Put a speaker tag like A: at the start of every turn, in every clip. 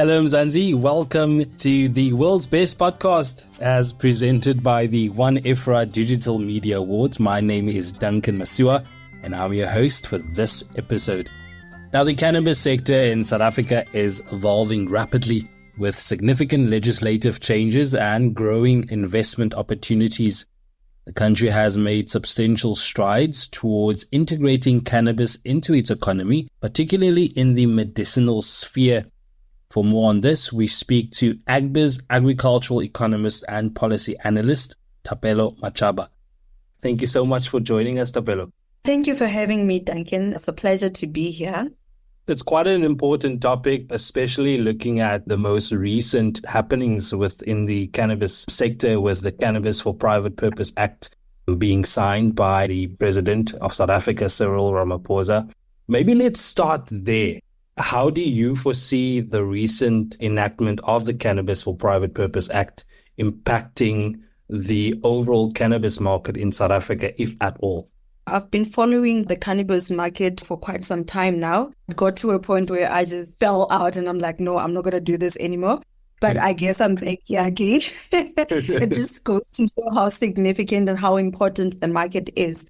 A: Hello, Mzansi. Welcome to the world's best podcast as presented by the One IFRA Digital Media Awards. My name is Duncan Masua and I'm your host for this episode. Now, the cannabis sector in South Africa is evolving rapidly with significant legislative changes and growing investment opportunities. The country has made substantial strides towards integrating cannabis into its economy, particularly in the medicinal sphere. For more on this, we speak to Agbiz agricultural economist and policy analyst, Thapelo Machaba. Thank you so much for joining us, Thapelo.
B: Thank you for having me, Duncan. It's a pleasure to be here.
A: It's quite an important topic, especially looking at the most recent happenings within the cannabis sector with the Cannabis for Private Purpose Act being signed by the President of South Africa, Cyril Ramaphosa. Maybe let's start there. How do you foresee the recent enactment of the Cannabis for Private Purpose Act impacting the overall cannabis market in South Africa, if at all?
B: I've been following the cannabis market for quite some time now. It got to a point where I just fell out and I'm like, no, I'm not going to do this anymore. But I guess I'm back here again. It just goes to show how significant and how important the market is.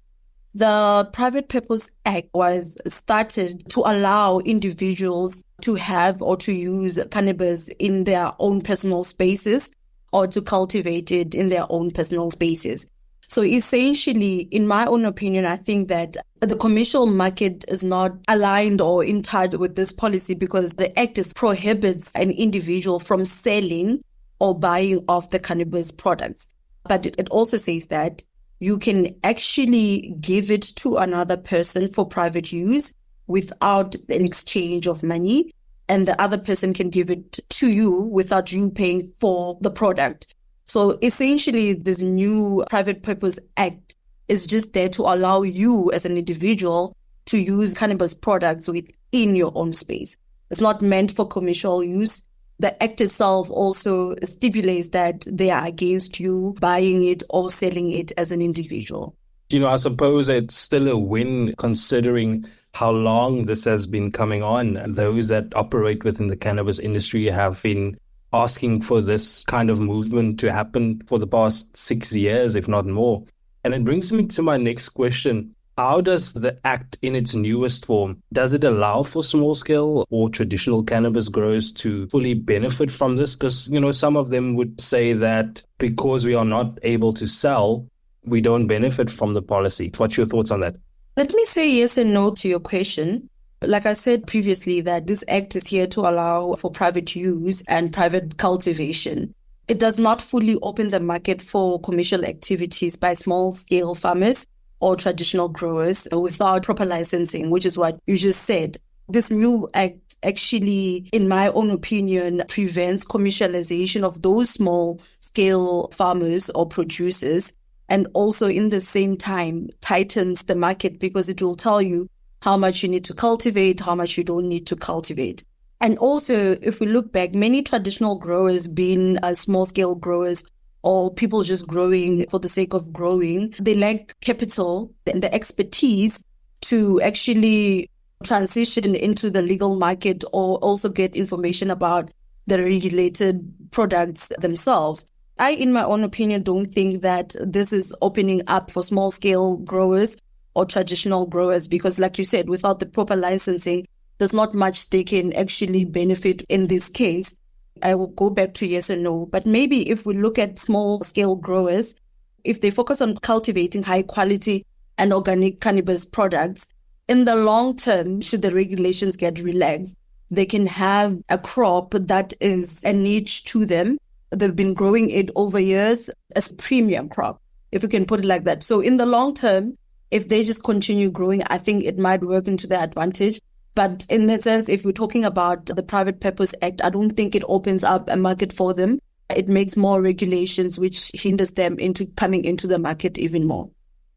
B: The Private Purpose Act was started to allow individuals to have or to use cannabis in their own personal spaces or to cultivate it in their own personal spaces. So essentially, in my own opinion, I think that the commercial market is not aligned or in touch with this policy because the act prohibits an individual from selling or buying of the cannabis products. But it also says that you can actually give it to another person for private use without an exchange of money, and the other person can give it to you without you paying for the product. So essentially, this new Private Purpose Act is just there to allow you as an individual to use cannabis products within your own space. It's not meant for commercial use. The act itself also stipulates that they are against you buying it or selling it as an individual.
A: I suppose it's still a win considering how long this has been coming on. Those that operate within the cannabis industry have been asking for this kind of movement to happen for the past 6 years, if not more. And it brings me to my next question. How does the act in its newest form, does it allow for small scale or traditional cannabis growers to fully benefit from this? Because, some of them would say that because we are not able to sell, we don't benefit from the policy. What's your thoughts on that?
B: Let me say yes and no to your question. Like I said previously, that this act is here to allow for private use and private cultivation. It does not fully open the market for commercial activities by small-scale farmers or traditional growers without proper licensing, which is what you just said. This new act actually, in my own opinion, prevents commercialization of those small-scale farmers or producers, and also in the same time tightens the market because it will tell you how much you need to cultivate, how much you don't need to cultivate. And also, if we look back, many traditional growers, being small-scale growers or people just growing for the sake of growing, they lack capital and the expertise to actually transition into the legal market or also get information about the regulated products themselves. I, in my own opinion, don't think that this is opening up for small-scale growers or traditional growers because, like you said, without the proper licensing, there's not much they can actually benefit in this case. I will go back to yes or no, but maybe if we look at small-scale growers, if they focus on cultivating high-quality and organic cannabis products, in the long term, should the regulations get relaxed, they can have a crop that is a niche to them. They've been growing it over years as a premium crop, if we can put it like that. So in the long term, if they just continue growing, I think it might work into their advantage. But in that sense, if we're talking about the Private Purpose Act, I don't think it opens up a market for them. It makes more regulations, which hinders them into coming into the market even more.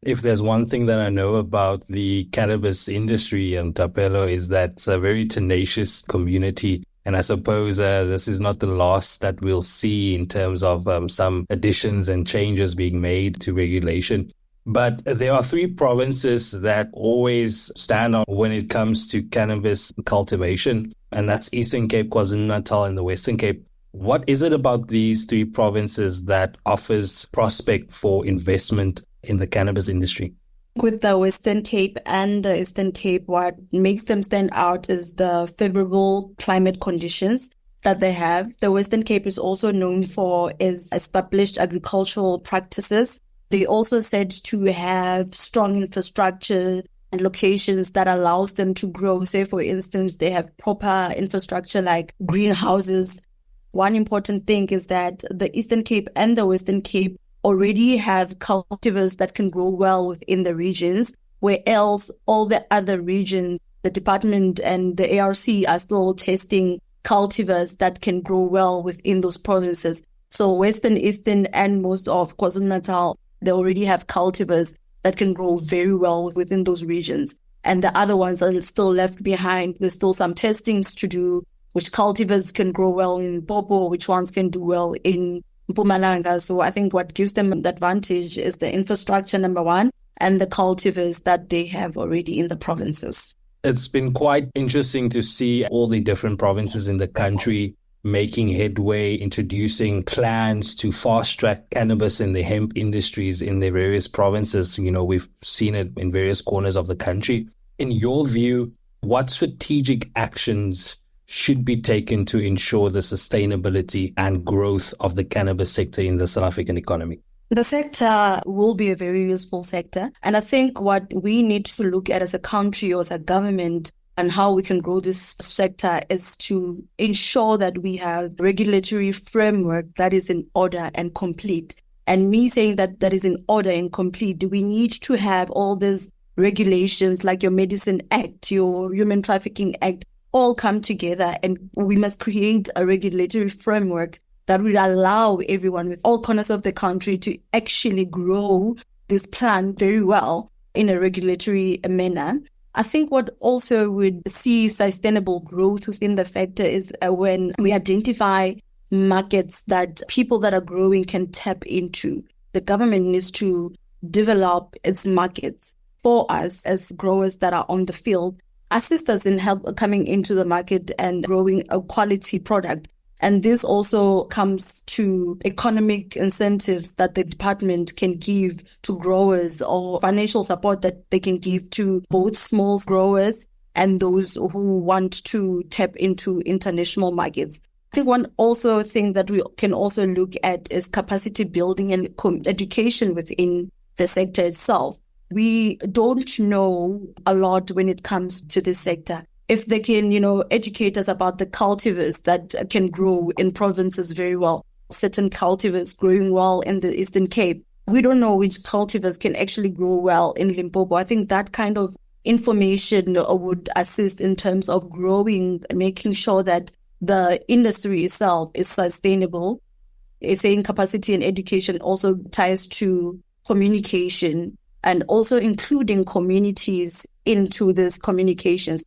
A: If there's one thing that I know about the cannabis industry and Thapelo is that it's a very tenacious community. And I suppose this is not the last that we'll see in terms of some additions and changes being made to regulation. But there are 3 provinces that always stand out when it comes to cannabis cultivation. and that's Eastern Cape, KwaZulu-Natal, and the Western Cape. What is it about these three provinces that offers prospect for investment in the cannabis industry?
B: With the Western Cape and the Eastern Cape, what makes them stand out is the favorable climate conditions that they have. The Western Cape is also known for its established agricultural practices. They also said to have strong infrastructure and locations that allows them to grow. Say, for instance, they have proper infrastructure like greenhouses. One important thing is that the Eastern Cape and the Western Cape already have cultivars that can grow well within the regions, where else all the other regions, the department and the ARC are still testing cultivars that can grow well within those provinces. So Western, Eastern, and most of KwaZulu-Natal, they already have cultivars that can grow very well within those regions. And the other ones are still left behind. There's still some testings to do, which cultivars can grow well in Popo, which ones can do well in Mpumalanga. So I think what gives them the advantage is the infrastructure, number one, and the cultivars that they have already in the provinces.
A: It's been quite interesting to see all the different provinces in the country making headway, introducing plans to fast track cannabis and the hemp industries in their various provinces. You know, we've seen it in various corners of the country. In your view, what strategic actions should be taken to ensure the sustainability and growth of the cannabis sector in the South African economy?
B: The sector will be a very useful sector. And I think what we need to look at as a country or as a government and how we can grow this sector is to ensure that we have regulatory framework that is in order and complete. And me saying that that is in order and complete, we need to have all these regulations like your Medicine Act, your Human Trafficking Act, all come together, and we must create a regulatory framework that will allow everyone with all corners of the country to actually grow this plant very well in a regulatory manner. I think what also would see sustainable growth within the sector is when we identify markets that people that are growing can tap into. The government needs to develop its markets for us as growers that are on the field, assist us in help coming into the market and growing a quality product. And this also comes to economic incentives that the department can give to growers, or financial support that they can give to both small growers and those who want to tap into international markets. I think one also thing that we can also look at is capacity building and education within the sector itself. We don't know a lot when it comes to this sector. If they can, educate us about the cultivars that can grow in provinces very well, certain cultivars growing well in the Eastern Cape. We don't know which cultivars can actually grow well in Limpopo. I think that kind of information would assist in terms of growing and making sure that the industry itself is sustainable. Saying capacity and education also ties to communication and also including communities into these communications.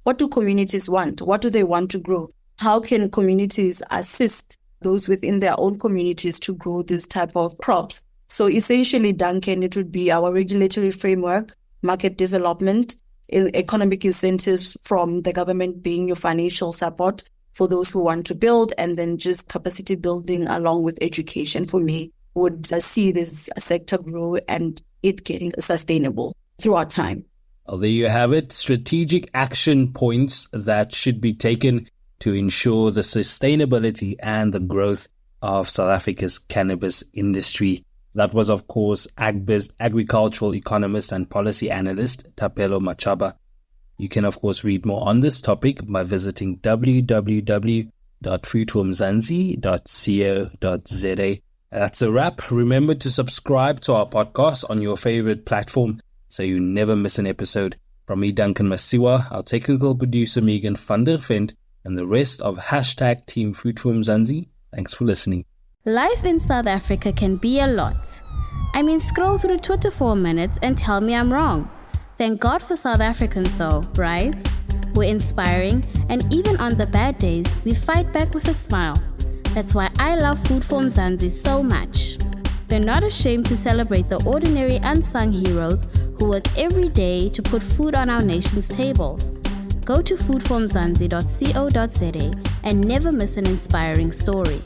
B: What do communities want? What do they want to grow? How can communities assist those within their own communities to grow this type of crops? So essentially, Duncan, it would be our regulatory framework, market development, economic incentives from the government being your financial support for those who want to build, and then just capacity building along with education for me would see this sector grow and it getting sustainable throughout time.
A: Well, there you have it. Strategic action points that should be taken to ensure the sustainability and the growth of South Africa's cannabis industry. That was, of course, Agbiz agricultural economist and policy analyst Thapelo Machaba. You can, of course, read more on this topic by visiting www.foodformzansi.co.za. That's a wrap. Remember to subscribe to our podcast on your favorite platform so you never miss an episode. From me, Duncan Masiwa, our technical producer Megan van der Vent, and the rest of hashtag Team Food for Mzansi. Thanks for listening.
C: Life in South Africa can be a lot. I mean, scroll through Twitter for a minute and tell me I'm wrong. Thank God for South Africans though, right? We're inspiring, and even on the bad days, we fight back with a smile. That's why I love Food for Mzansi so much. They're not ashamed to celebrate the ordinary unsung heroes who work every day to put food on our nation's tables. Go to foodformzansi.co.za and never miss an inspiring story.